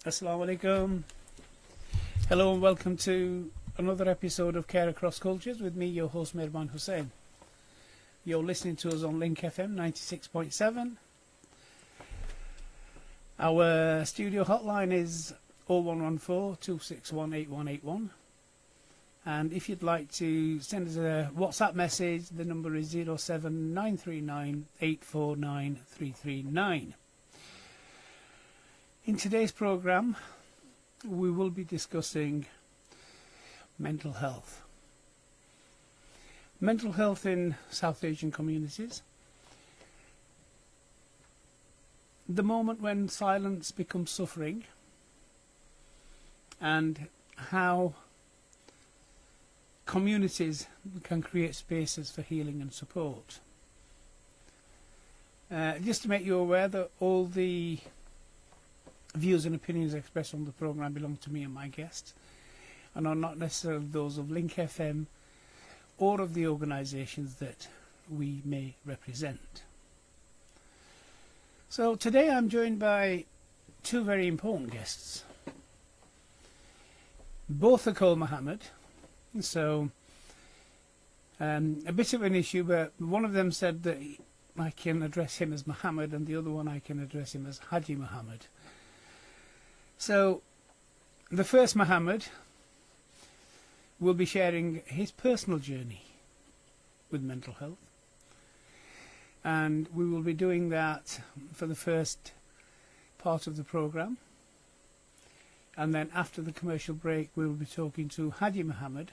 Assalamu alaikum. Hello and welcome to another episode of Care Across Cultures with me, your host Mirban Hussain. You're listening to us on Link FM 96.7. Our studio hotline is 0114 261 8181. And if you'd like to send us a WhatsApp message, the number is 07939 849 339. In today's programme, we will be discussing mental health. Mental health in South Asian communities. The moment when silence becomes suffering, and how communities can create spaces for healing and support. Just to make you aware that all the views and opinions expressed on the programme belong to me and my guests and are not necessarily those of Link FM or of the organisations that we may represent. So today I'm joined by two very important guests. Both are called Mohammed, so a bit of an issue, but one of them said that I can address him as Mohammed and the other one I can address him as Hajji Mohammed. So, the first Mohammed will be sharing his personal journey with mental health, and we will be doing that for the first part of the programme, and then after the commercial break we will be talking to Hajji Mohammed,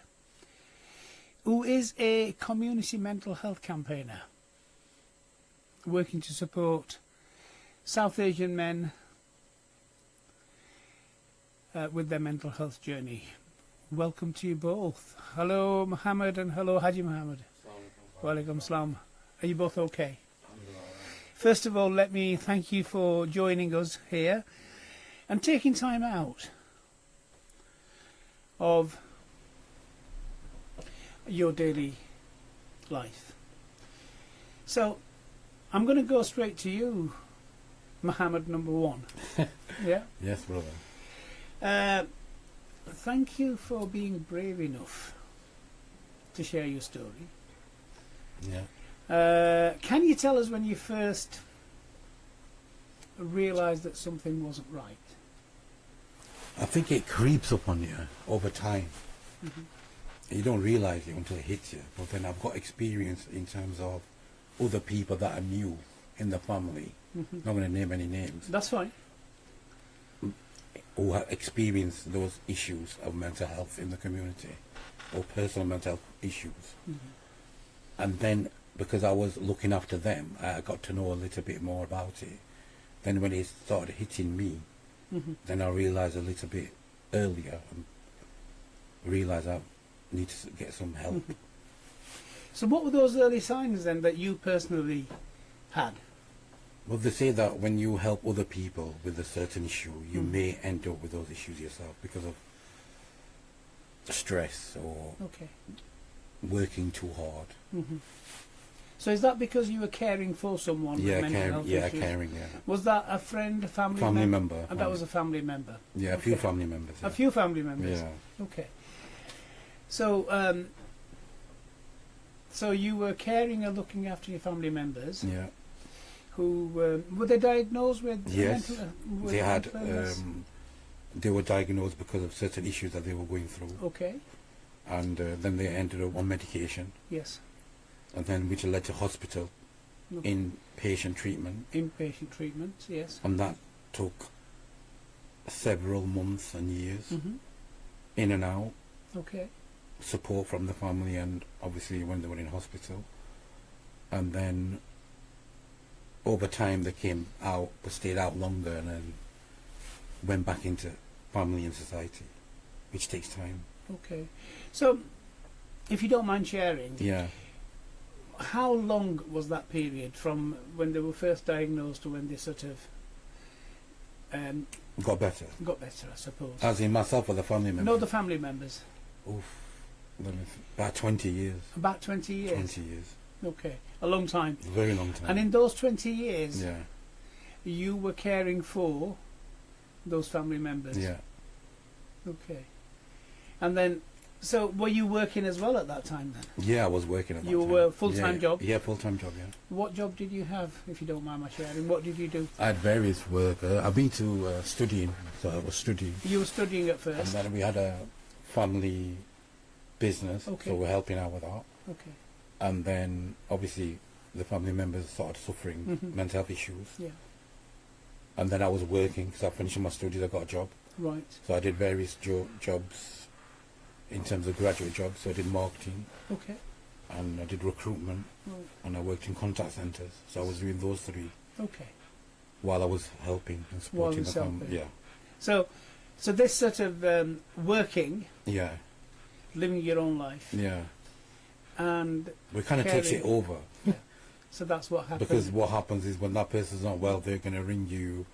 who is a community mental health campaigner working to support South Asian men with their mental health journey. Welcome to you both. Hello Mohammed and hello Hajji Mohammed. Walaikum salam. Are you both okay? First of all, let me thank you for joining us here and taking time out of your daily life. So I'm going to go straight to you, Mohammed number one. Yeah? Yes, brother. Thank you for being brave enough to share your story. Yeah. Can you tell us when you first realised that something wasn't right? I think it creeps up on you over time. Mm-hmm. You don't realise it until it hits you. But then I've got experience in terms of other people that I knew in the family. Mm-hmm. Not going to name any names. That's fine. Who have experienced those issues of mental health in the community or personal mental health issues. Mm-hmm. And then because I was looking after them, I got to know a little bit more about it. Then when it started hitting me, Mm-hmm. then I realised a little bit earlier and realised I need to get some help. Mm-hmm. So what were those early signs then that you personally had? Well, they say that when you help other people with a certain issue, you Mm-hmm. may end up with those issues yourself because of stress or Okay. working too hard. Mm-hmm. So is that because you were caring for someone with mental health issues? Caring, yeah. Was that a friend, a family member? And that was a family member? Yeah, a few family members. Yeah. A few family members? Yeah. Okay. So, so you were caring and looking after your family members? Yeah. Who were they diagnosed with Yes, with they had. mental illness? They were diagnosed because of certain issues that they were going through, Okay. and then they ended up on medication, Yes. and then which led to hospital, Okay. inpatient treatment, Inpatient treatment. Yes. and that took several months and years, Mm-hmm. in and out, Okay. support from the family, and obviously when they were in hospital, and then over time they came out, but stayed out longer, and then went back into family and society, which takes time. Okay. So, if you don't mind sharing, Yeah. how long was that period from when they were first diagnosed to when they sort of Got better. got better, I suppose? As in myself or the family members? No, the family members. Oof. About 20 years. About 20 years? 20 years. Okay. A long time. Very long time. And in those 20 years, yeah. you were caring for those family members. Yeah. Okay. And then, so were you working as well at that time then? Yeah, I was working at that You time. were full-time yeah, job? Yeah, full-time job, yeah. What job did you have, if you don't mind my sharing? What did you do? I had various work. I've been to studying, so I was studying. You were studying at And first? then we had a family business, Okay. so we're helping out with that. Okay. And then, obviously, the family members started suffering Mhm. mental health issues. Yeah. And then I was working, because I finished my studies, I got a job. Right. So I did various jobs in terms of graduate jobs. So I did marketing, Okay. and I did recruitment, Right. and I worked in contact centres. So I was doing those three Okay. while I was helping and While supporting you the were family. helping. Yeah, So this sort of working, yeah, living your own life, yeah. and It kind of takes it Caring. over, so that's what happened. because what happens is when that person's not well, they're going to ring you,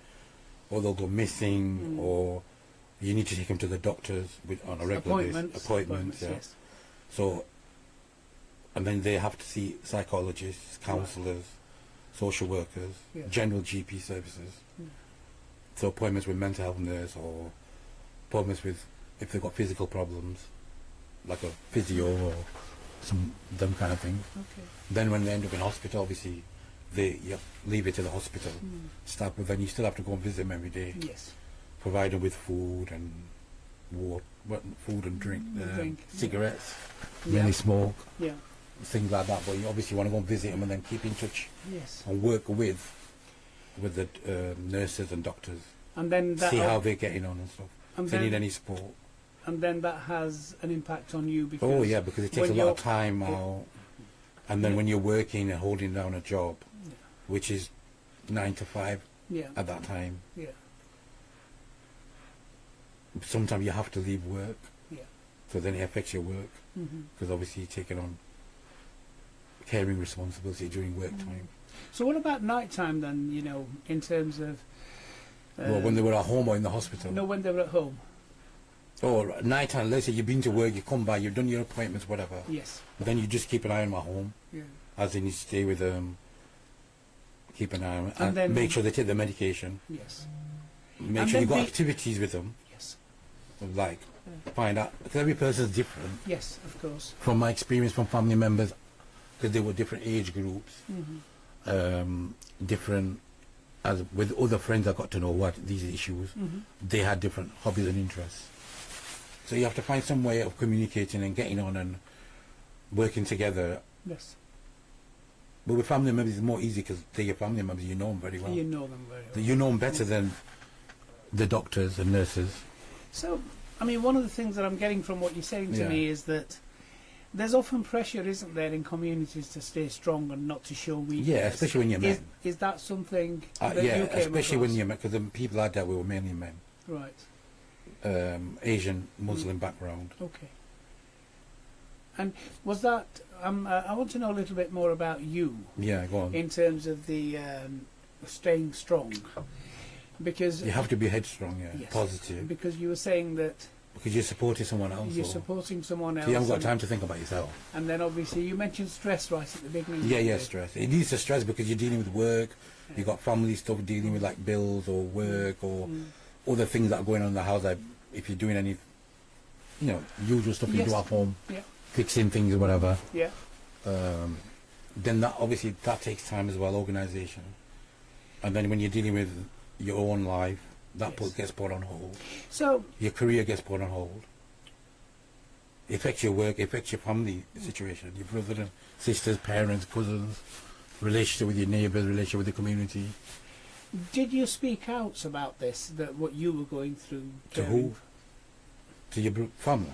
or they'll go missing, or you need to take them to the doctors on a regular basis. Appointments, yeah. Yes. So, and then they have to see psychologists, counsellors, social workers, Yeah. general GP services. Mm. So appointments with mental health nurse, or appointments with, if they've got physical problems, like a physio or them kind of things. Okay. Then when they end up in hospital, obviously, you leave it to the hospital staff, but then you still have to go and visit them every day, Yes. provide them with food and food and drink, Drink, yeah. cigarettes, Yeah. mainly smoke, Yeah. things like that. But you obviously want to go and visit them and then keep in touch Yes. and work with the nurses and doctors, And then that see how they're getting on and stuff. and If they then, need any support. and then that has an impact on you because Oh yeah, because it takes a when lot of you're- time yeah. out. And then Yeah. when you're working and holding down a job, Yeah. which is 9 to 5 Yeah. at that time, Yeah. sometimes you have to leave work. Yeah. So then it affects your work, Hmm. because obviously you're taking on caring responsibility during work time. So what about night time then? You know, in terms of Well, when they were at home or in the hospital. no, when they were at home. Or night time, let's say you've been to work, you come back, you've done your appointments, whatever. Yes. Then you just keep an eye on them at home, Yeah. as in you stay with them, keep an eye on them, And and then- make sure they take the medication. Yes. Make And sure you've then got the- activities with them, Yes. like Yeah. find out, because every person's different. Yes. Of course. From my experience from family members, because they were different age groups, Hmm. different, as with other friends I got to know what these issues, Hmm. they had different hobbies and interests. So you have to find some way of communicating and getting on and working together. Yes. But with family members, it's more easy because they're your family members. You know them very well. You know them very well. You know them better than the doctors and nurses. So, I mean, one of the things that I'm getting from what you're saying to Yeah. me is that there's often pressure, isn't there, in communities to stay strong and not to show weakness. Yeah, especially when you're men. Is that something that Yeah, you came especially when across? you're men, because the people I dealt with were mainly men. Right. Asian, Muslim background. Okay. And was that? I want to know a little bit more about you Yeah, go on. in terms of the staying strong, because You have to be headstrong, yeah, Yes. positive, because you were saying that because you're supporting someone else. you're or- supporting someone else. so you haven't got and- time to think about yourself. And then obviously you mentioned stress right at the beginning. Yeah, didn't you? stress. It needs to stress because you're dealing with work, you got family stuff, dealing with like bills or work or other things that are going on in the house. Like if you're doing any, usual stuff you Yes. do at home, Yeah. fixing things or whatever. Yeah. Then that obviously that takes time as well, organisation. And then when you're dealing with your own life, that Yes. gets put on hold. So Your career gets put on hold. It affects your work, it affects your family situation, your brothers and sisters, parents, cousins, relationship with your neighbours, relationship with the community. did you speak out about this? That what you were going through? To caring who? To your family?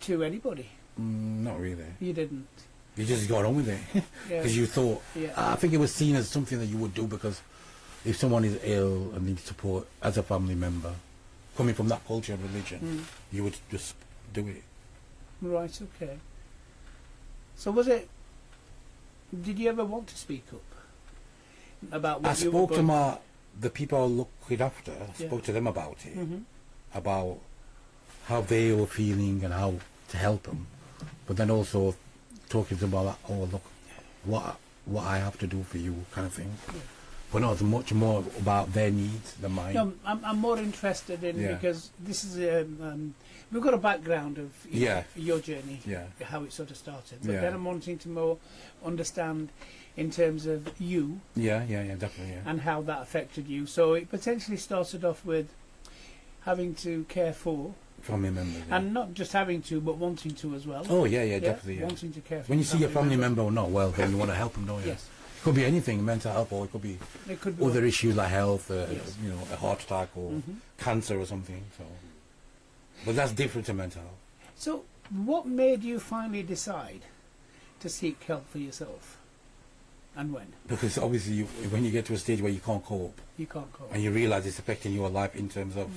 To anybody? Not really. You didn't. You just got on with it. Yeah. Because you thought, Yeah. I think it was seen as something that you would do because if someone is ill and needs support as a family member, coming from that culture and religion, you would just do it. Right. Okay. So was it? Did you ever want to speak up about what I you were spoke to going? the people I looking after, Yeah. spoke to them about it, Mhm. about how they were feeling and how to help them. But then also talking to them about, oh look, what I have to do for you kind of thing. but not as much more about their needs than mine. No, I'm more interested in Yeah. because this is we've got a background of Yeah. your journey, Yeah. how it sort of started. But Yeah. then I'm wanting to more understand in terms of you Yeah, definitely, yeah. and how that affected you. So it potentially started off with having to care for, Family members. Yeah. and not just having to, but wanting to as well. Oh, yeah, definitely, yeah. Wanting to care for. When you see your family member. member not well, then you want to help them, don't you? Yes, It could be anything, mental health, or it could be it could be. other issues like health, Yes. you know, a heart attack or Mhm. cancer or something. So, but that's different to mental health. So, what made you finally decide to seek help for yourself, and when? Because obviously, when you get to a stage where you can't cope You can't cope. and you realise it's affecting your life in terms of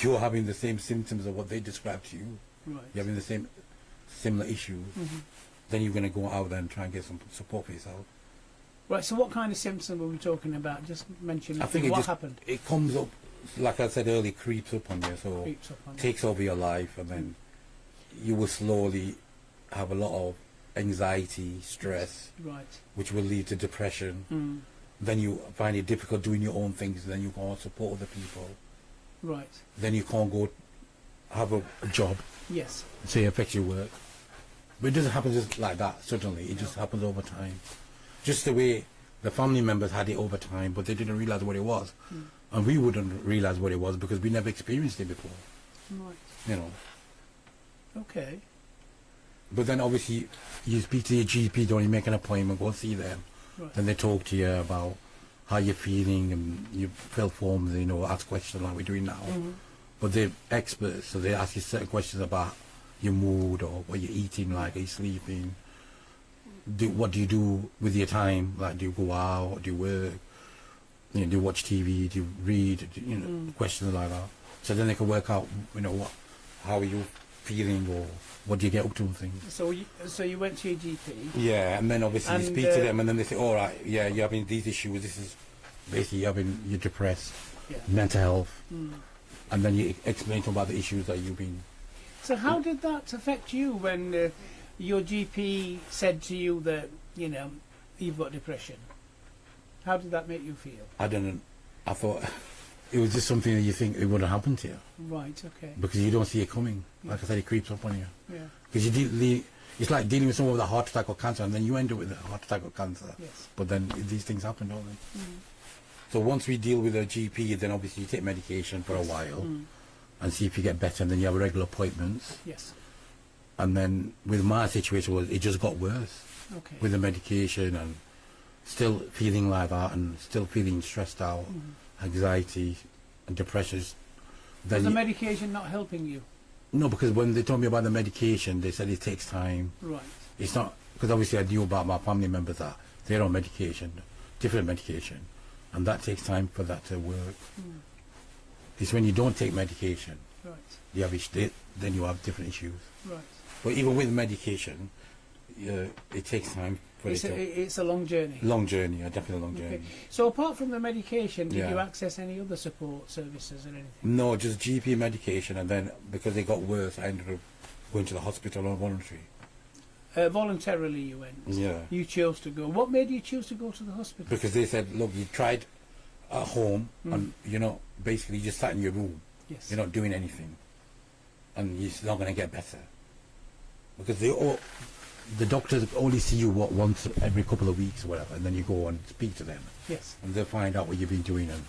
you're having the same symptoms of what they described to you, Right. you're having the same similar issues, Mhm. then you're going to go out there and try and get some support for yourself. Right. So, what kind of symptoms were we talking about? Just mention I think it what just happened. it comes up, like I said earlier, creeps up on you, so Creeps up on you. takes over your life, and then you will slowly have a lot of anxiety, stress, Right. which will lead to depression. Mm. Then you find it difficult doing your own things. Then you can't support other people. Right. Then you can't go have a job. Yes. So it affects your work. But it doesn't happen just like that suddenly. It just happens over time. Just the way the family members had it over time, but they didn't realize what it was. And we wouldn't realize what it was because we never experienced it before. Right. You know. Okay. But then obviously you speak to your GP, don't you make an appointment, go see them. Right. Then they talk to you about how you're feeling, and you fill forms, you know, ask questions like we're doing now. Mhm. But they're experts, so they ask you certain questions about your mood or what you're eating, like are you sleeping, what do you do with your time, like do you go out, do you work, you know, do you watch TV, do you read, you know, questions like that. So then they can work out, you know, how are you feeling, or what do you get up to and things. So you went to your GP. Yeah, and then obviously you And, speak to them, and then they say, all right, yeah, you're having these issues, this is basically you're depressed, Yeah. mental health, Mm. and then you explain to them about the issues that you've been. So how did that affect you when your GP said to you that, you know, you've got depression? How did that make you feel? I don't know. I thought it was just something that you think it wouldn't happen to you Right. Okay. because you don't see it coming. Like I said, it creeps up on you Yeah. because it's like dealing with someone with a heart attack or cancer, and then you end up with a heart attack or cancer. Yes. But then these things happen, don't they? So once we deal with a GP, then obviously you take medication for a while and see if you get better, and then you have regular appointments. Yes. And then with my situation, was it just got worse Okay. with the medication, and still feeling like that, and still feeling stressed out, anxiety and depression. Was Then the you- medication not helping you? no, because when they told me about the medication, they said it takes time. Right. It's not, because obviously I knew about my family members that they're on medication, different medication, and that takes time for that to work. It's when you don't take medication, Right. you have then you have different issues. Right. But even with medication, it takes time for It's it to... a long journey. Long journey, definitely a long Okay. journey. So apart from the medication, did Yeah. you access any other support services or anything? No, just GP medication, and then because it got worse, I ended up going to the hospital on voluntary. Voluntarily you went. Yeah. You chose to go. What made you choose to go to the hospital? Because they said, look, you tried at home, and basically you just sat in your room. Yes. You're not doing anything, and it's not going to get better. Because the doctors only see you once every couple of weeks or whatever, and then you go and speak to them, Yes. and they'll find out what you've been doing, and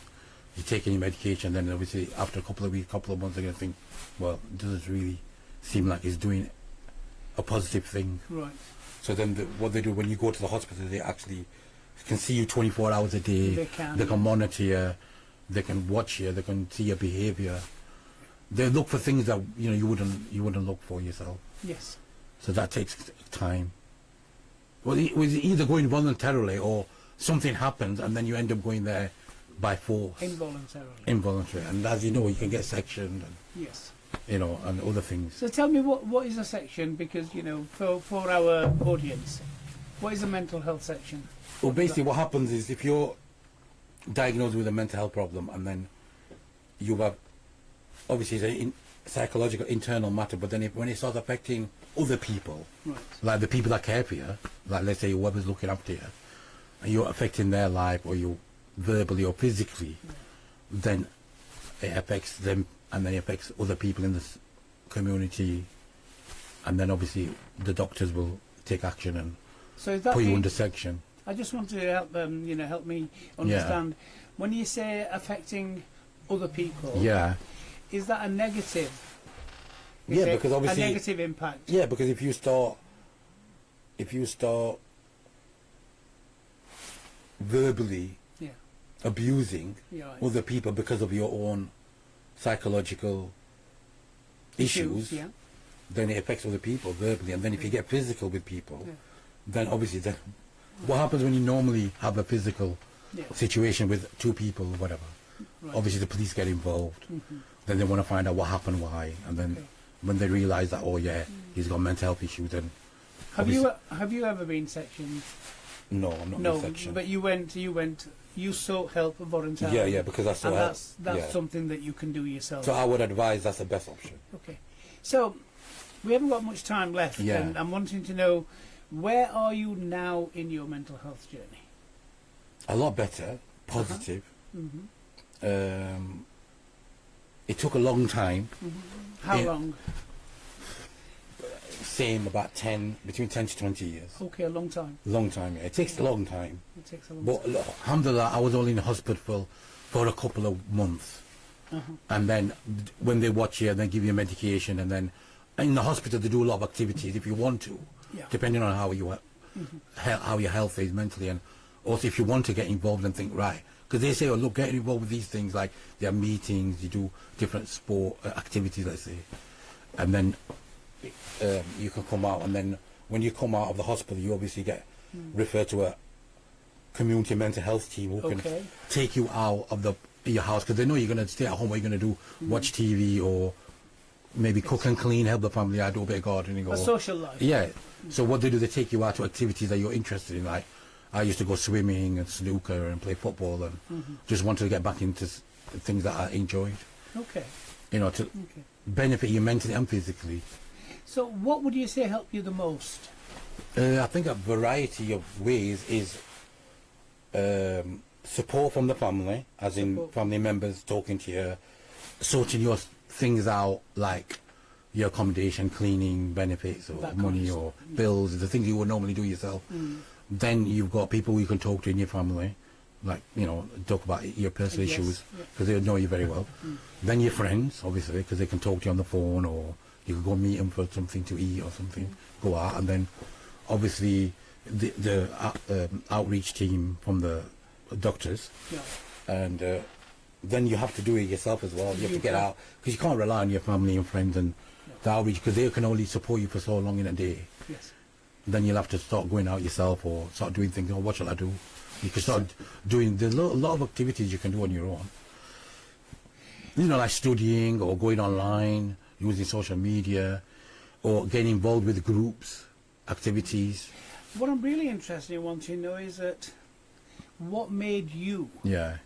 you take any medication. Then obviously after a couple of weeks, couple of months, they're going to think, well, it doesn't really seem like it's doing a positive thing. Right. So then what they do when you go to the hospital, they actually can see you 24 hours a day. They can. Monitor you. They can watch you. They can see your behaviour. They look for things that you wouldn't look for yourself. Yes. So that takes time. Well, it was either going voluntarily or something happens and then you end up going there by force. Involuntarily. Involuntary. And as you know, you can get sectioned and, Yes. and other things. So tell me what is a section, because for our audience, what is a mental health section? Well, basically what happens is if you're diagnosed with a mental health problem and then you have, obviously it's a psychological internal matter, but then when it starts affecting other people, Right. like the people that care for you, like let's say whoever's looking after you, and you're affecting their life, or you're verbally or physically, then it affects them, and then it affects other people in this community, and then obviously the doctors will take action and So is that put you the- under section. I just want to help help me understand. When you say affecting other people, Yeah. is that a negative? Yeah, Is it because obviously- a negative impact. Yeah, because if you start verbally Yeah. abusing Yeah. Right. other people because of your own psychological issues, Yeah. then it affects other people verbally. And then if you get physical with people, Yeah. then obviously what happens when you normally have a physical Yeah. situation with two people or whatever? Right. Obviously the police get involved. Mhm. Then they want to find out what happened, why, and then Okay. when they realise that, oh yeah, he's got mental health issues, then Have you ever been sectioned? no, I'm not in No, section. but you sought help voluntarily. Yeah, yeah, because that's and so that's yeah. something that you can do yourself. So I would advise that's the best option. Okay, so we haven't got much time left, Yeah. and I'm wanting to know, where are you now in your mental health journey? A lot better, positive. Hmm. It took a long time. How Yeah. long? Same, about between 10 to 20 years. Okay, a long time. Long time, yeah. It takes a long time. It takes a long But time. alhamdulillah, I was only in the hospital for a couple of months. Uh-huh. And then when they watch you, they give you medication, and then in the hospital they do a lot of activities if you want to, Yeah. depending on how you how your health is mentally, and also if you want to get involved and think right, because they say, oh look, get involved with these things, like there are meetings, you do different sport activities, let's say, and then you can come out, and then when you come out of the hospital, you obviously get referred to a community mental health team who can Okay. take you out of your house, because they know you're going to stay at home. What you're going to do, watch TV, or maybe cook and clean, help the family out, do a bit of gardening, or A social life. yeah. So what they do, they take you out to activities that you're interested in. Like I used to go swimming and snooker and play football, and just wanted to get back into things that I enjoyed, Okay. you know, to Okay. benefit you mentally and physically. So, what would you say helped you the most? I think a variety of ways is support from the family, as in Support. family members talking to you, sorting your things out, like your accommodation, cleaning, benefits, or That kind money, of or stuff, yeah. bills, the things you would normally do yourself. Then you've got people who you can talk to in your family, like, you know, talk about your personal Yes, issues, yeah. because they know you very well. Then your friends, obviously, because they can talk to you on the phone, or you can go meet them for something to eat or something, go out. And then obviously the outreach team from the doctors, Yeah. and then you have to do it yourself as well. You have You to get can. out, because you can't rely on your family and friends and Yeah. the outreach, because they can only support you for so long in a day. Yes. Then you'll have to start going out yourself, or start doing things. Oh, what shall I do? You can start doing, there's a lot of activities you can do on your own, you know, like studying, or going online, using social media, or getting involved with groups, activities. What I'm really interested in wanting to know is that what made you Yeah,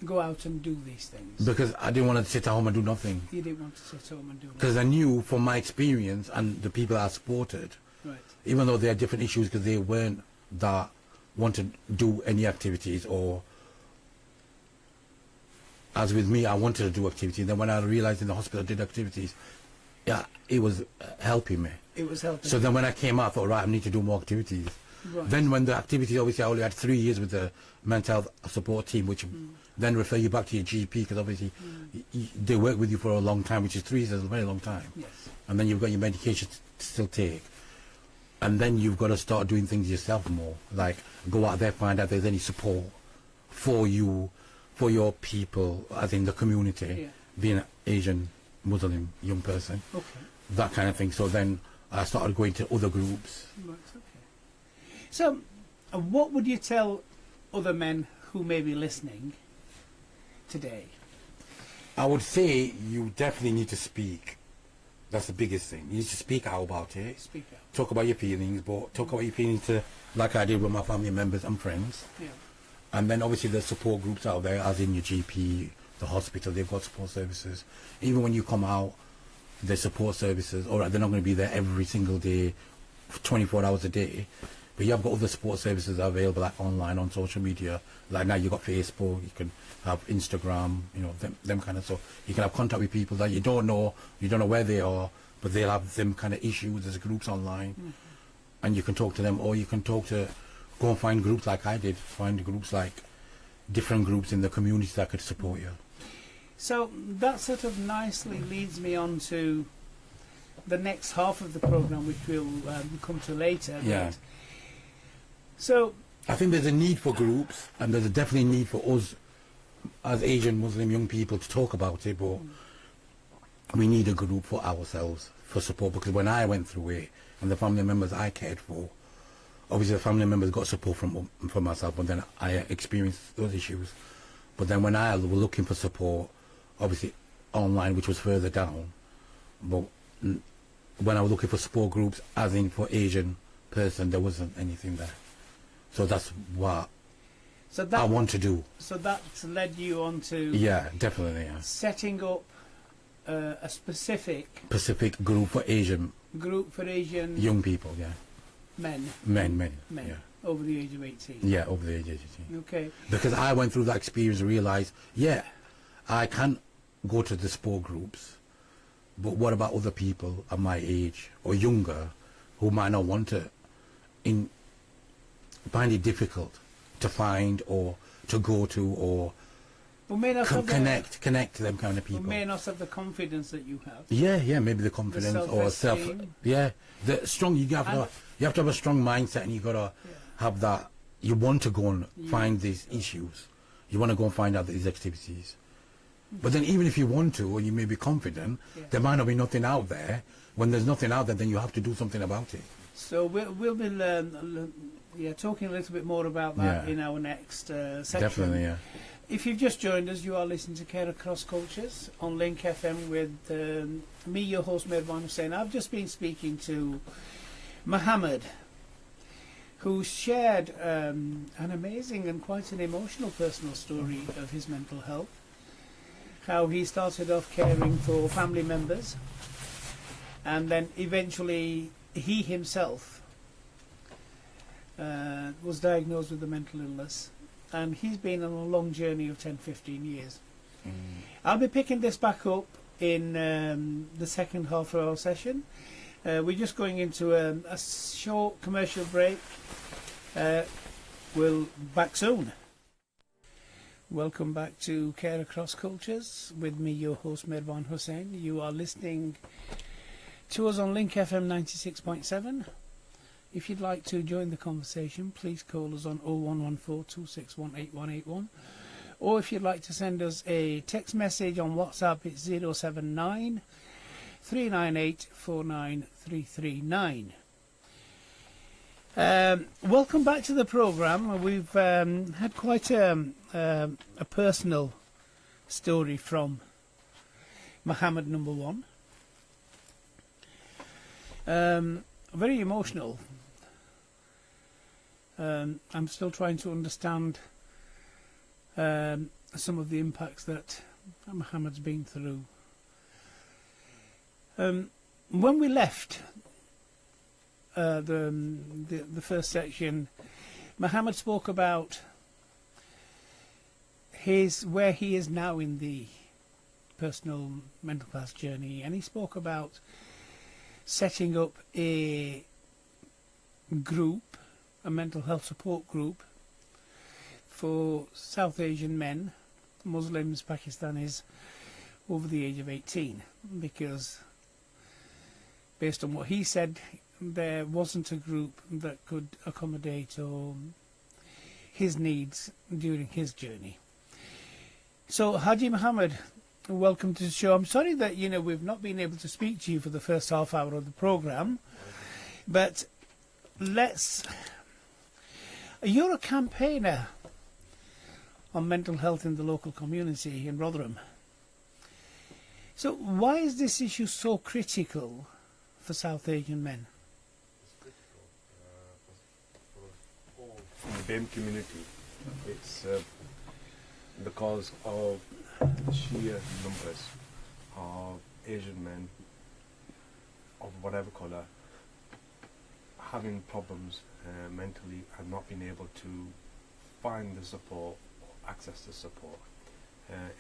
go out and do these things? because I didn't want to sit at home and do nothing, You didn't want to sit home and do because I knew from my experience and the people I supported, that. Right. even though they had different issues, because they weren't that want to do any activities, or as with me, I wanted to do activities. Then when I realized in the hospital I did activities, yeah, it was helping me. It was helping. So then when I came out, I thought, right, I need to do more activities. Right. Then when the activities, obviously I only had 3 years with the mental health support team, which then refer you back to your GP, because obviously they work with you for a long time, which is 3 years is a very long time. Yes. And then you've got your medication to still take. And then you've got to start doing things yourself more, like go out there, find out if there's any support for you, for your people, as in the community, Yeah. being an Asian Muslim young person, Okay. that kind of thing. So then I started going to other groups. Right. Okay. So, what would you tell other men who may be listening today? I would say you definitely need to speak. That's the biggest thing. You need to speak out about it. Speak out. Talk about your feelings, but talk about your feelings to, like I did with my family members and friends. Yeah. And then obviously there's support groups out there, as in your GP, the hospital, they've got support services. Even when you come out, there's support services. All right, they're not going to be there every single day, 24 hours a day. But you have got other support services available, like online on social media. Like now you've got Facebook, you can have Instagram, you know, them kind of stuff. You can have contact with people that you don't know where they are, but they'll have them kind of issues. There's groups online, and you can talk to them, or you can go and find groups like I did, find groups like different groups in the community that could support you. So that sort of nicely leads me on to the next half of the program, which we'll come to later. Yeah. So I think there's a need for groups, and there's a definitely need for us as Asian Muslim young people to talk about it, but we need a group for ourselves, for support, because when I went through it, and the family members I cared for, obviously the family members got support from myself, but then I experienced those issues. But then when I was looking for support, obviously online, which was further down, but when I was looking for support groups, as in for Asian person, there wasn't anything there. So that's what I want to do. So that's led you on to definitely setting up a specific group for Asian young people, men, yeah. Over the age of 18. Yeah, over the age of 18. Okay. Because I went through that experience and realised, I can go to the sport groups, but what about other people at my age or younger who might not want to, find it difficult to find or to go to or connect to them kind of people. Who may not have the confidence that you have. Yeah, maybe the confidence or self. Yeah, the strong. You have to have a strong mindset, and you got to have that. You want to go and find these issues. You want to go and find out these activities. But then, even if you want to, or you may be confident, there might not be nothing out there. When there's nothing out there, then you have to do something about it. So we'll be talking a little bit more about that in our next section. Definitely, yeah. If you've just joined us, you are listening to Care Across Cultures on Link FM with me, your host, Mirvan Hussain. I've just been speaking to Mohammed, who shared an amazing and quite an emotional personal story of his mental health. How he started off caring for family members, and then eventually he himself was diagnosed with a mental illness, and he's been on a long journey of 10-15 years. I'll be picking this back up in the second half of our session. We're just going into a short commercial break. We'll back soon. Welcome back to Care Across Cultures with me, your host, Mirvan Hussain. You are listening to us on Link FM 96.7. If you'd like to join the conversation, please call us on 0114 261 8181. Or if you'd like to send us a text message on WhatsApp, it's 079 398 49339. Welcome back to the programme. We've had quite a personal story from Mohammed, number one. Very emotional. I'm still trying to understand some of the impacts that Mohammed's been through. When we left the first section, Mohammed spoke about where he is now in the personal mental health journey, and he spoke about setting up a group, a mental health support group for South Asian men, Muslims, Pakistanis over the age of 18, because based on what he said, there wasn't a group that could accommodate his needs during his journey. So, Hajji Mohammed, welcome to the show. I'm sorry that we've not been able to speak to you for the first half hour of the programme, but you're a campaigner on mental health in the local community in Rotherham. So why is this issue so critical for South Asian men? For the BAME community, it's because of the sheer numbers of Asian men of whatever colour having problems mentally and not being able to find the support or access the support.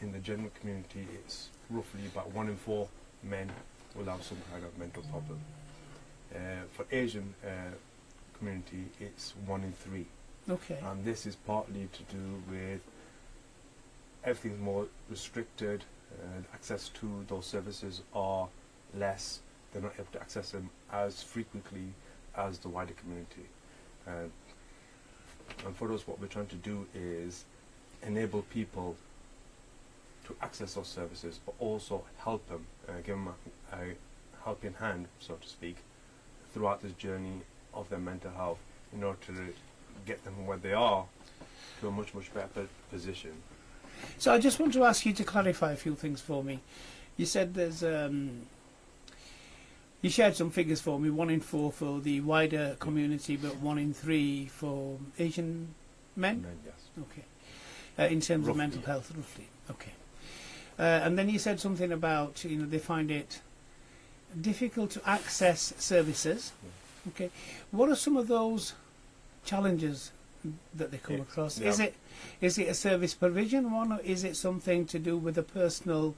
In the general community, it's roughly about 1 in 4 men will have some kind of mental problem. For Asian community, it's 1 in 3. Okay. And this is partly to do with everything's more restricted, access to those services are less, they're not able to access them as frequently as the wider community. And for us, what we're trying to do is enable people to access those services, but also help them, give them a helping hand, so to speak, throughout this journey of their mental health in order to get them where they are to a much, much better position. So I just want to ask you to clarify a few things for me. You said there's you shared some figures for me, 1 in 4 for the wider community, but 1 in 3 for Asian men? Yes. Okay. In terms of Roughly. mental health, roughly. Okay. And then you said something about, they find it difficult to access services. Yeah. Okay. What are some of those challenges that they come Yeah. across? Yeah. Is it a service provision one, or is it something to do with a personal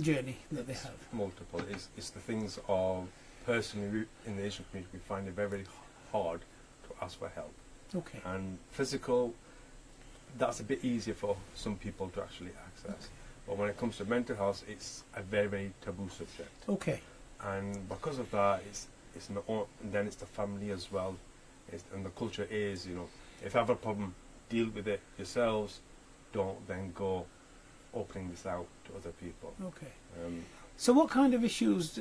journey that they have? Multiple. It's the things of personally in the Asian community we find it very, very hard to ask for help. Okay. And physical, that's a bit easier for some people to actually access. But when it comes to mental health, it's a very, very taboo subject. Okay. And because of that, it's not. And then it's the family as well. And the culture is, if you have a problem, deal with it yourselves. Don't then go opening this out to other people. Okay. Um, So what kind of issues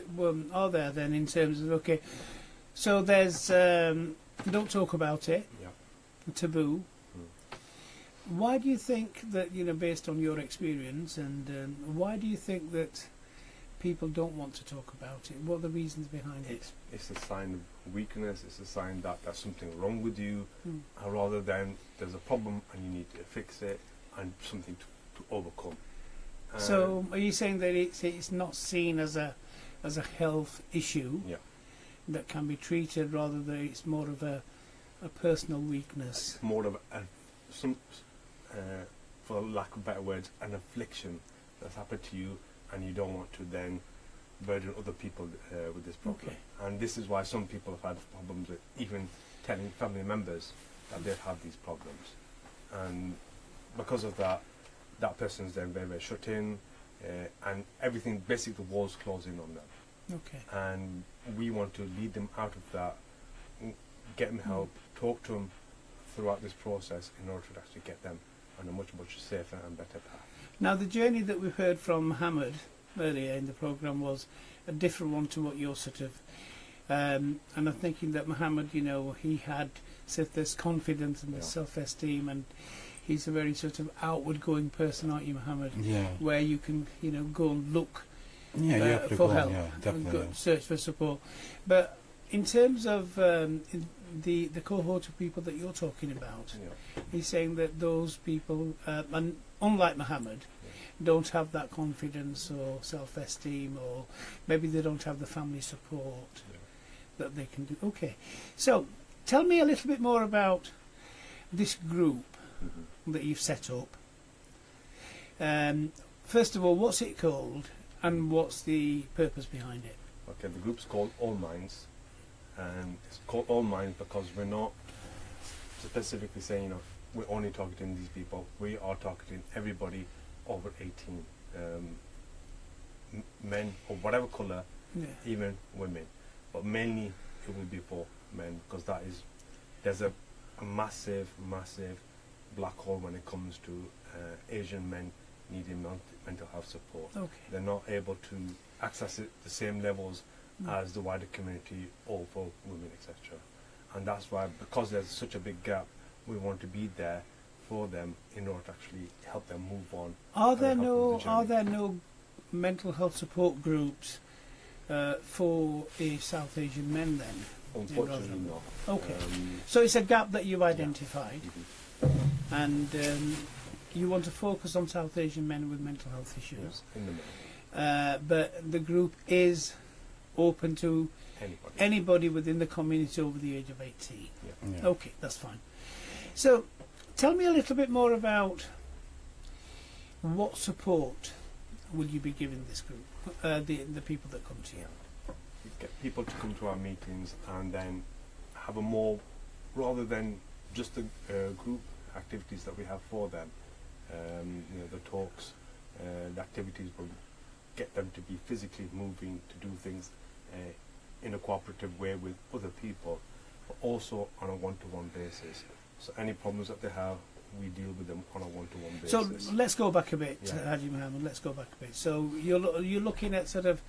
are there then in terms of, okay, so there's, don't talk about it, yeah. taboo. Mm. Why do you think that, based on your experience, and why do you think that people don't want to talk about it? What are the reasons behind it? It's a sign of weakness. It's a sign that there's something wrong with you, Mm. and rather than there's a problem and you need to fix it and something to overcome. So are you saying that it's not seen as a health issue Yeah. that can be treated, rather than it's more of a personal weakness? It's more of for lack of better words, an affliction that's happened to you, and you don't want to then burden other people with this problem. Okay. And this is why some people have had problems with even telling family members that they have these problems. And because of that, that person's then very, very shut in, and everything, basically the walls closing on them. Okay. And we want to lead them out of that, get them help, talk to them throughout this process in order to actually get them on a much, much safer and better path. Now, the journey that we heard from Mohammed earlier in the programme was a different one to what you're sort of... and I'm thinking that Mohammed, he had this confidence and this Yeah. self-esteem, and he's a very sort of outward-going person, aren't you, Mohammed? Yeah. Where you can, go and look Yeah, you have to for go, help, yeah, and definitely. go search for support. But in terms of the cohort of people that you're talking about, Yeah. he's saying that those people, and unlike Mohammed, don't have that confidence or self-esteem, or maybe they don't have the family support Yeah. that they can do. Okay, so tell me a little bit more about this group Mhm. that you've set up. First of all, what's it called, and what's the purpose behind it? Okay, the group's called All Minds, and it's called All Minds because we're not specifically saying, we're only targeting these people. We are targeting everybody over 18, men of whatever colour, Yeah. even women, but mainly it will be for men, because there's a massive black hole when it comes to Asian men needing mental health support. Okay. They're not able to access it the same levels Mm. as the wider community or for women, etc. And that's why, because there's such a big gap, we want to be there for them in order to actually help them move on. Are and there help them no the journey. mental health support groups for South Asian men then? Unfortunately, Rather- not. Okay. Um, So it's a gap that you've identified, mhm. and you want to focus on South Asian men with mental health Yeah, issues. in the middle. But the group is open to Anybody. Anybody within the community over the age of 18. Yeah. Yeah. Okay, that's fine. So, tell me a little bit more about what support will you be giving this group, the people that come to you. We get people to come to our meetings and then have a more, rather than just the group activities that we have for them, the talks, the activities will get them to be physically moving, to do things in a cooperative way with other people, but also on a one-to-one basis. So any problems that they have, we deal with them on a one-to-one basis. So let's go back a bit, Yeah. Hajji Mohammed. Let's go back a bit. So you're looking at sort of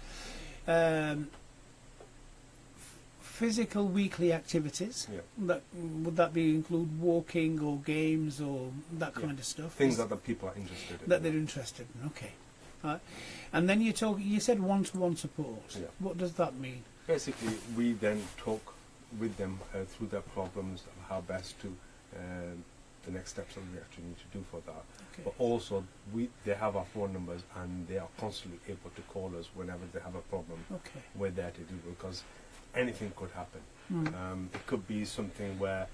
physical weekly activities. Yeah. Would that be include walking or games or that kind of stuff? Things that the people are interested in. that they're interested in. Okay. Right. And then you said one-to-one support. Yeah. What does that mean? Basically, we then talk with them through their problems of how best to the next steps that we actually need to do for that. Okay. But also, they have our phone numbers and they are constantly able to call us whenever they have a problem. Okay. We're there to do it because anything could happen. Mm. It could be something where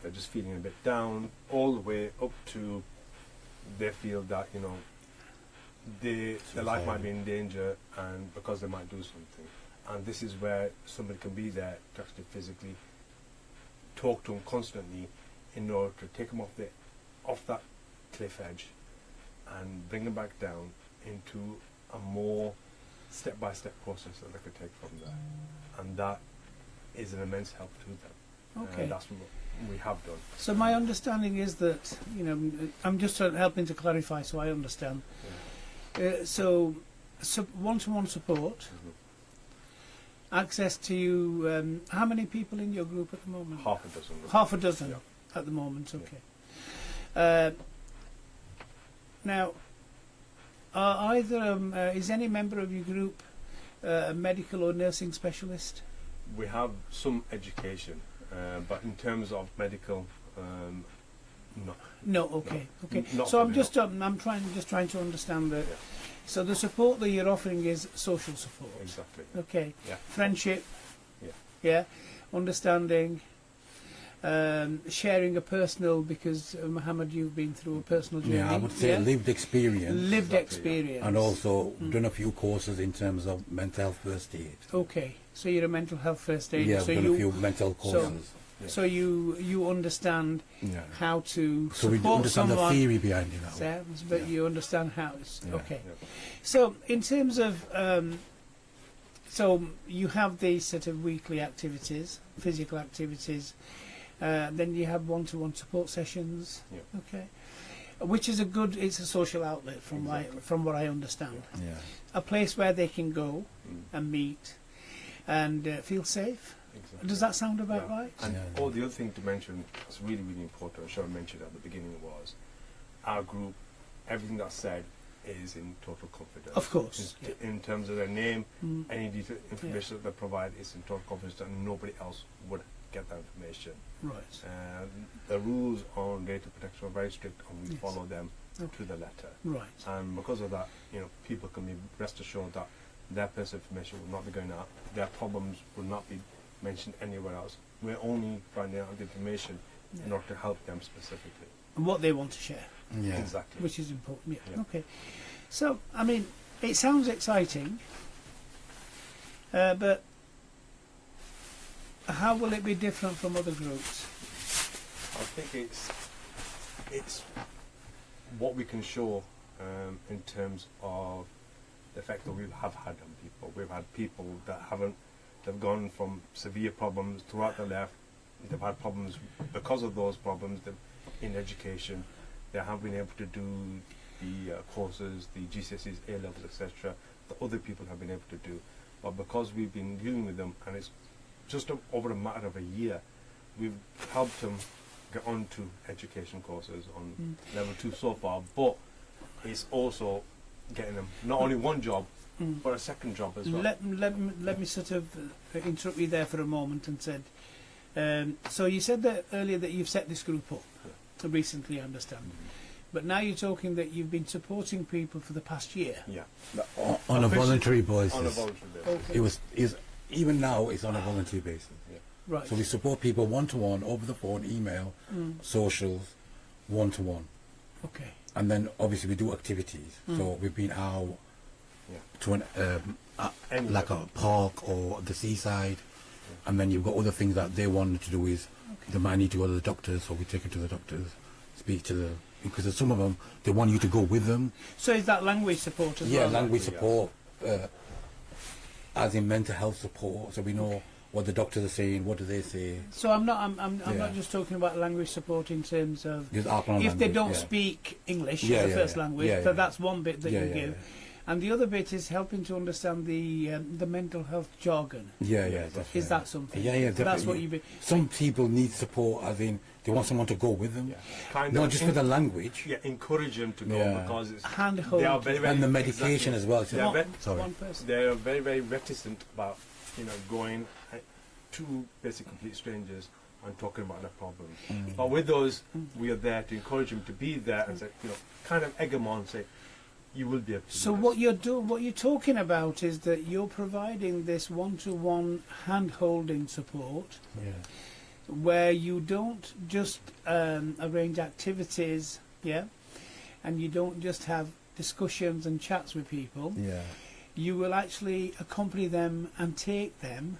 they're just feeling a bit down, all the way up to they feel that their life might be in danger, and because they might do something. And this is where somebody can be there to actually physically talk to them constantly in order to take them off that cliff edge and bring them back down into a more step-by-step process that they could take from there. And that is an immense help to them. Okay. And that's what we have done. So my understanding is that I'm just helping to clarify so I understand. So one-to-one support. Mhm. Access to you. How many people in your group at the moment? Half a dozen. Half a dozen Yeah. at the moment. Yeah. Okay. Now, are either is any member of your group a medical or nursing specialist? We have some education, but in terms of medical, no. No. Okay. Okay. Not So I'm really, just trying to understand that. Yeah. So the support that you're offering is social support. Exactly. Okay. Yeah. Friendship. Yeah. Yeah. Understanding. Sharing a personal, because Mohammed, you've been through a personal journey. Yeah, I would say lived experience. Lived Exactly, yeah. experience. And also done a few courses in terms of mental health first aid. Okay, so you're a mental health first aider. Yeah, I've so done you, a few mental courses. Yeah. So you understand Yeah. how to So we support understand the someone. theory behind it now. Sounds, but Yeah. you understand how it's Yeah. okay. Yeah. So in terms of so you have these sort of weekly activities, physical activities. Then you have one-to-one support sessions. Yeah. Okay, which is it's a social outlet from Exactly. from what I understand. Yeah. A place where they can go Mm. and meet and feel safe. Exactly. Does that sound about Yeah. right? And Yeah. the other thing to mention that's really, really important, I should have mentioned at the beginning, was our group, everything that's said is in total confidence. Of course. In terms of their name, Mm. any detailed information that they provide is in total confidence and nobody else would get that information. Right. The rules on data protection are very strict and we Yes. follow them Okay. to the letter. Right. And because of that, people can be rest assured that their personal information will not be going out, their problems will not be mentioned anywhere else. We're only finding out the information in Yeah. order to help them specifically. And what they want to share, Yeah. Exactly. which is important. Yeah. Yeah. Okay. So I mean, it sounds exciting, but how will it be different from other groups? I think it's what we can show in terms of the effect that we have had on people. We've had people that they've gone from severe problems throughout their life. They've had problems because of those problems in education. They have been able to do the courses, the GCSEs, A-levels, etc. that other people have been able to do. But because we've been dealing with them, and it's just over a matter of a year, we've helped them get onto education courses on level 2 so far, but it's also getting them not only one job, but a second job as well. Let me sort of interrupt you there for a moment and said, so you said that earlier that you've set this group up recently, I understand. But now you're talking that you've been supporting people for the past year. Yeah. On a voluntary basis. On a voluntary basis. Okay. It was even now it's on a volunteer basis. Right. So we support people one-to-one, over the phone, email, socials, one-to-one. Okay. And then obviously we do activities. So we've been out to like a park or the seaside, and then you've got other things that they want to do is they might need to go to the doctors, so we take them to the doctors, speak to the, because some of them they want you to go with them. So is that language support as Yeah, well? language support, as in mental health support, so we know what the doctors are saying, what do they say. So I'm not not just talking about language support in terms of Just Afghan if they language, don't yeah. speak English Yeah, as a yeah, first yeah. language, Yeah, so yeah. that's one bit that Yeah, you yeah, give. yeah. And the other bit is helping to understand the mental health jargon. Yeah, yeah. Definitely. Is that something? Yeah, yeah, So that's what definitely. you be. Some people need support, as in they want someone to go with them, Kind not of just for the language. Yeah, encourage them to go Yeah. because it's, Handhold. they are very, very And the medication as well. They are very, Sorry. One person. they are very, very reticent about going to basically complete strangers and talking about their problems. But with those, we are there to encourage them to be there and say, kind of egg them on, say, you will be able to So do what this. you're doing, what you're talking about, is that you're providing this one-to-one hand-holding support, Yeah. where you don't just arrange activities, and you don't just have discussions and chats with people. Yeah. You will actually accompany them and take them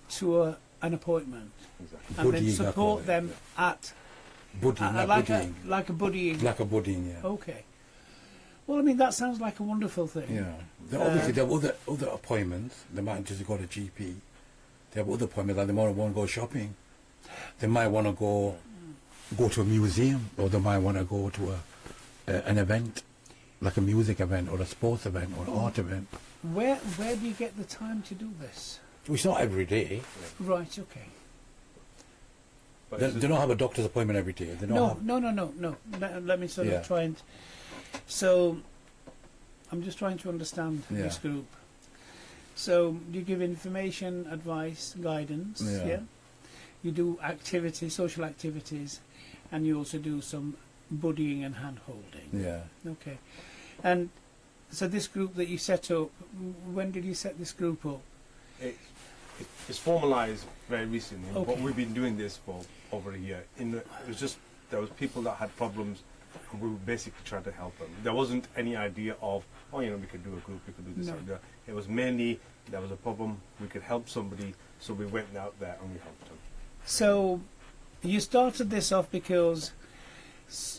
to an appointment, Exactly. and then Buddying, I call support it, them at Buddying, not like buddying. a buddying. Like a buddying, yeah. Okay. Well, I mean that sounds like a wonderful thing. Yeah. Obviously, there are other appointments. They might just go to GP. They have other appointments, like they might want to go shopping. They might want to go to a museum, or they might want to go to an event, like a music event, or a sports event, or an art event. Where do you get the time to do this? It's not every day. Right. Okay. But They, it's they don't have a doctor's appointment every day. They don't No, have, no. Let me sort Yeah. of try and. So, I'm just trying to understand this Yeah. group. So, you give information, advice, guidance. Yeah. Yeah. You do activities, social activities, and you also do some buddying and hand holding. Yeah. Okay. And so, this group that you set up, when did you set this group up? It's formalized very recently, but Okay. we've been doing this for over a year. It was just there was people that had problems, and we were basically trying to help them. There wasn't any idea of we could do a group, we could do this. No. Or that. It was mainly there was a problem, we could help somebody, so we went out there and we helped them. So, you started this off because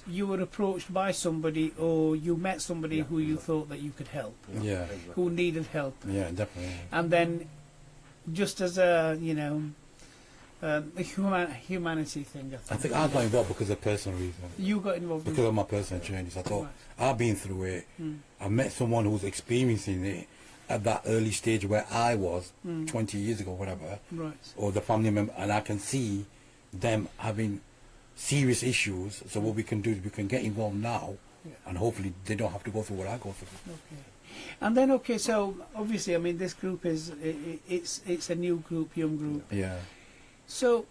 you were approached by somebody, or you met somebody Yeah, who you exactly. thought that you could help, Yeah. Exactly. who needed help, Yeah, definitely. and then just as a a humanity thing, I think I got involved because of personal reasons. you got involved. Because of my personal journeys. I thought, Right. I've been through it. I met someone who was experiencing it at that early stage where I was 20 years ago, whatever, Right. or the family member, and I can see them having serious issues. So what we can do is we can get involved now, Yeah. and hopefully they don't have to go through what I go through. Okay. And then so obviously, I mean, this group is it's a new group, young group. Yeah. So,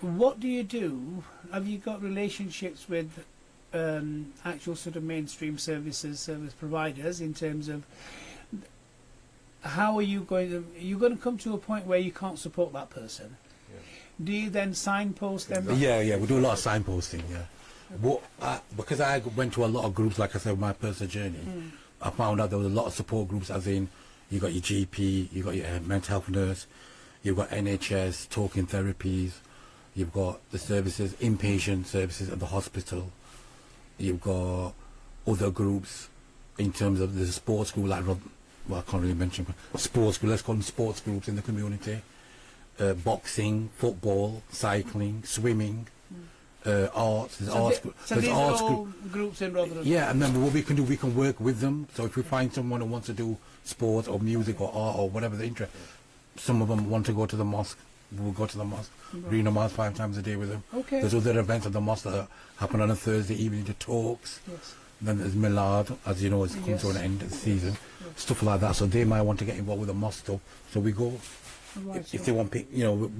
what do you do? Have you got relationships with actual sort of mainstream service providers in terms of how are you going to? You're going to come to a point where you can't support that person. Yeah. Do you then signpost them? Yeah, yeah, we do a lot of signposting, yeah. But because I went to a lot of groups, like I said, my personal journey, I found out there was a lot of support groups, as in, you got your GP, you got your mental health nurse, you've got NHS, talking therapies, you've got the services, inpatient services at the hospital, you've got other groups in terms of the sports group, like, well, I can't really mention, sports group, let's call them sports groups in the community. Boxing, football, cycling, swimming, arts. There's arts. So There's these arts are all group. groups in Rotherham. Yeah, and then what we can do, we can work with them. So if we find someone who wants to do sports or music or art or whatever the interest, some of them want to go to the mosque. We'll go to the mosque, read namaz 5 times a day with them. Okay. There's other events at the mosque that happen on a Thursday evening, the talks. Yes. Then there's Milad, as you know, it's come to an Yes. end of the season. Stuff like that. So they might want to get involved with the mosque stuff. So we go. Right, If so they want,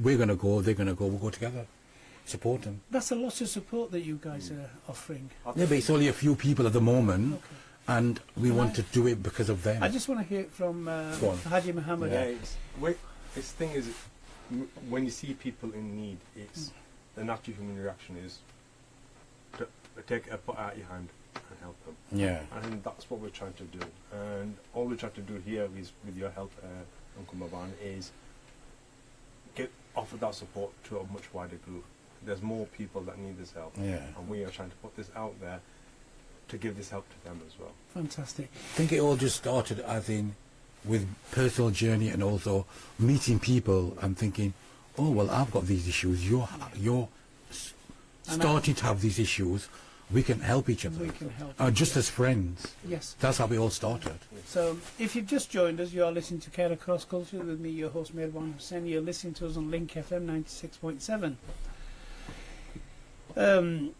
we're going to go, they're going to go, we'll go together, support them. that's a lot of support that you guys are offering. Yeah, but it's only a few people at the moment, Okay. and we want to do it because of them. I just want to hear it from Go on. Hajji Mohammed. Yeah, it's, This thing is, when you see people in need, it's the natural human reaction is to take a put out your hand and help them. Yeah. And that's what we're trying to do. And all we're trying to do here is, with your help, Uncle Mavan, is offer that support to a much wider group. There's more people that need this help. Yeah. And we are trying to put this out there to give this help to them as well. Fantastic. I think it all just started as in with personal journey and also meeting people and thinking, oh well, I've got these issues. You're starting to have these issues. We can help each other. We can help. Just as friends. Yes. That's how we all started. So, if you've just joined us, you are listening to Care Across Culture with me, your host, Mirwan Hussain. You're listening to us on Link FM 96.7.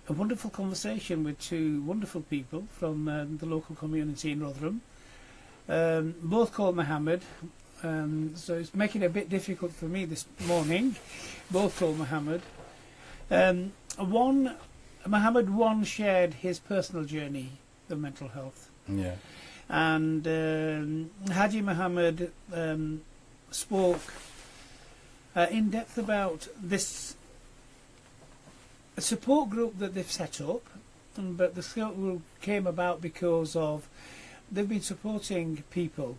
A wonderful conversation with two wonderful people from the local community in Rotherham. Both called Mohammed, so it's making it a bit difficult for me this morning. Both called Mohammed. Mohammed shared his personal journey of mental health. Yeah. And Hajji Mohammed spoke in depth about this support group that they've set up, but the support group came about because of they've been supporting people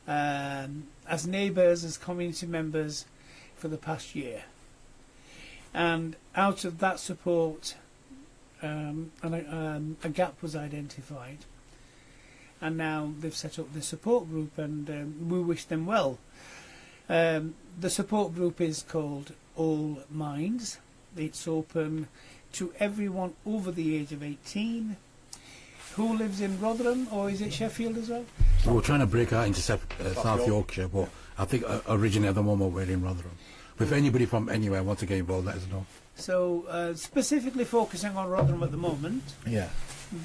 as neighbours, as community members for the past year. And out of that support, a gap was identified, and now they've set up the support group, and we wish them well. The support group is called All Minds. It's open to everyone over the age of 18 who lives in Rotherham, or is it Sheffield as well? We were trying to break out into South Yorkshire, but I think originally at the moment we're in Rotherham. But if anybody from anywhere wants to get involved, let us know. So specifically focusing on Rotherham at the moment. Yeah.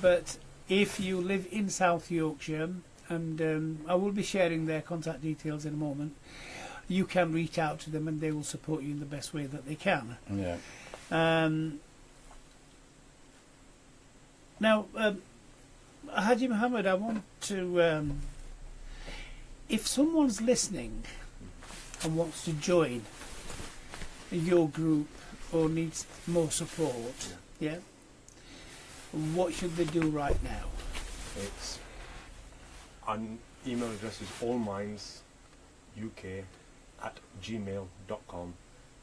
But if you live in South Yorkshire, and I will be sharing their contact details in a moment, you can reach out to them and they will support you in the best way that they can. Yeah. Now, Hajji Mohammed, I want to, if someone's listening and wants to join your group or needs more support, yeah, what should they do right now? It's an email address is allmindsuk@gmail.com.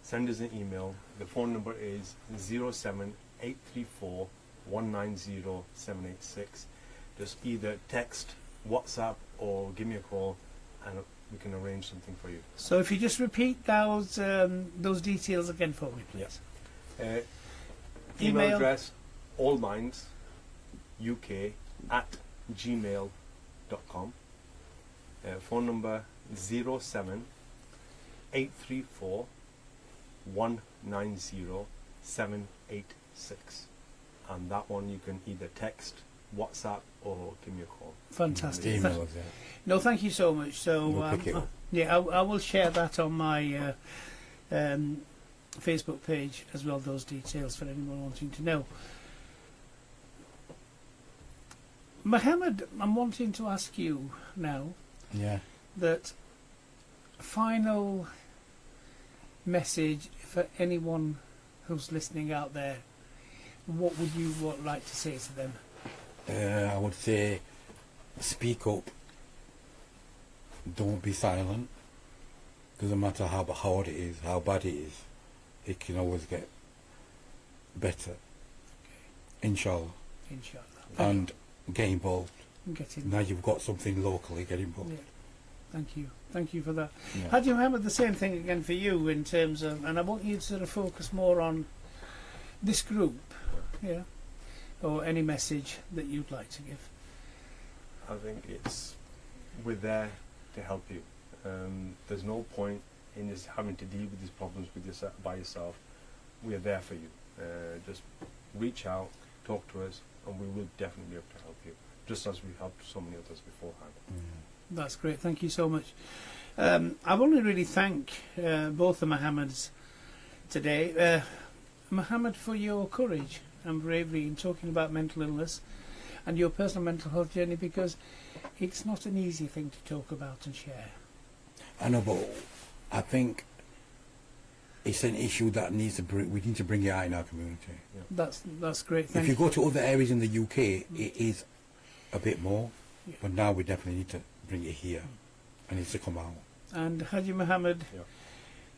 Send us an email. The phone number is 07834 190 786. Just either text, WhatsApp, or give me a call, and we can arrange something for you. So if you just repeat those details again for me, please. Email address allmindsuk@gmail.com. Phone number 07834 190 786. And that one you can either text, WhatsApp, or give me a call. Fantastic. Email us, yeah. No, thank you so much. So We'll pick it up. yeah, I will share that on my Facebook page as well, those details for anyone wanting to know. Mohammed, I'm wanting to ask you now Yeah. that final message for anyone who's listening out there. What would you like to say to them? I would say, speak up. Don't be silent. Doesn't matter how hard it is, how bad it is. It can always get better. Inshallah. Inshallah. And get involved. Now Yeah. you've got something locally, get involved. Thank you. Thank you for that. Yeah. Hajji Mohammed, the same thing again for you in terms of, and I want you to sort of focus more on this group, yeah, or any message that you'd like to give. I think we're there to help you. There's no point in just having to deal with these problems by yourself. We are there for you. Just reach out, talk to us, and we will definitely be able to help you, just as we helped so many others beforehand. That's great. Thank you so much. I want to really thank both the Mohammeds today. Mohammed, for your courage and bravery in talking about mental illness and your personal mental health journey, because it's not an easy thing to talk about and share. I know, but I think it's an issue that needs to we need to bring it out in our community. That's great. If Thank you go to other areas in the UK, it is a bit more, Yeah. but now we definitely need to bring it here, and it needs to come out. And Hajji Mohammed,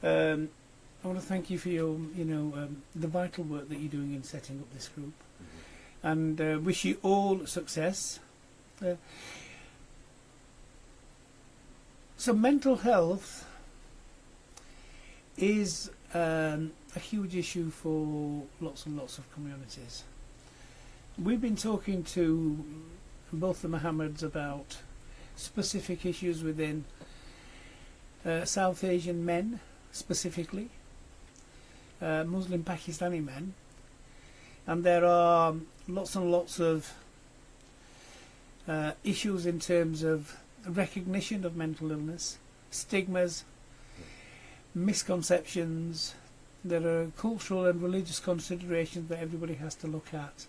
I want to thank you for your, the vital work that you're doing in setting up this group, and wish you all success. So mental health is a huge issue for lots and lots of communities. We've been talking to both the Mohammeds about specific issues within South Asian men, specifically Muslim Pakistani men, and there are lots and lots of issues in terms of recognition of mental illness, stigmas, misconceptions. There are cultural and religious considerations that everybody has to look at,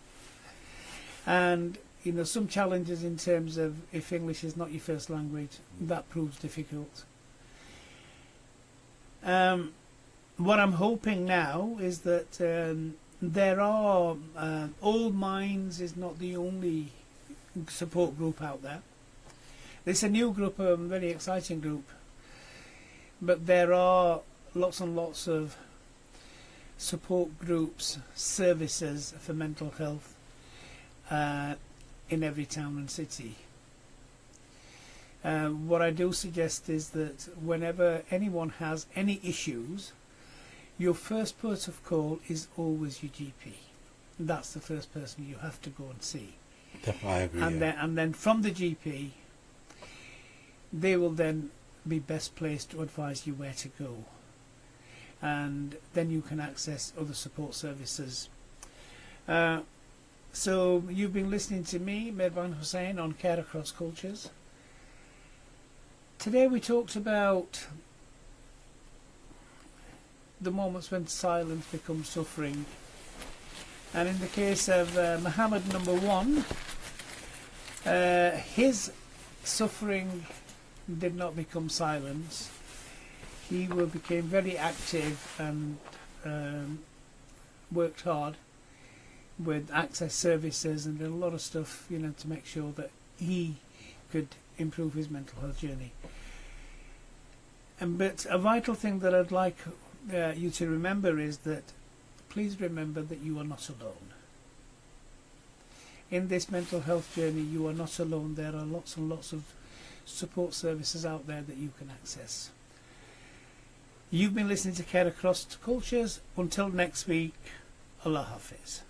and some challenges in terms of if English is not your first language, that proves difficult. What I'm hoping now is that there are All Minds is not the only support group out there. It's a new group, a very exciting group, but there are lots and lots of support groups, services for mental health in every town and city. What I do suggest is that whenever anyone has any issues, your first port of call is always your GP. That's the first person you have to go and see. Definitely, I agree. And then from the GP, they will then be best placed to advise you where to go, and then you can access other support services. So you've been listening to me, Medvan Hussain, on Care Across Cultures. Today we talked about the moments when silence becomes suffering, and in the case of Mohammed number 1, his suffering did not become silence. He became very active and worked hard with access services and did a lot of stuff, to make sure that he could improve his mental health journey. But a vital thing that I'd like you to remember is that please remember that you are not alone. In this mental health journey, you are not alone. There are lots and lots of support services out there that you can access. You've been listening to Care Across Cultures. Until next week, Allah Hafiz.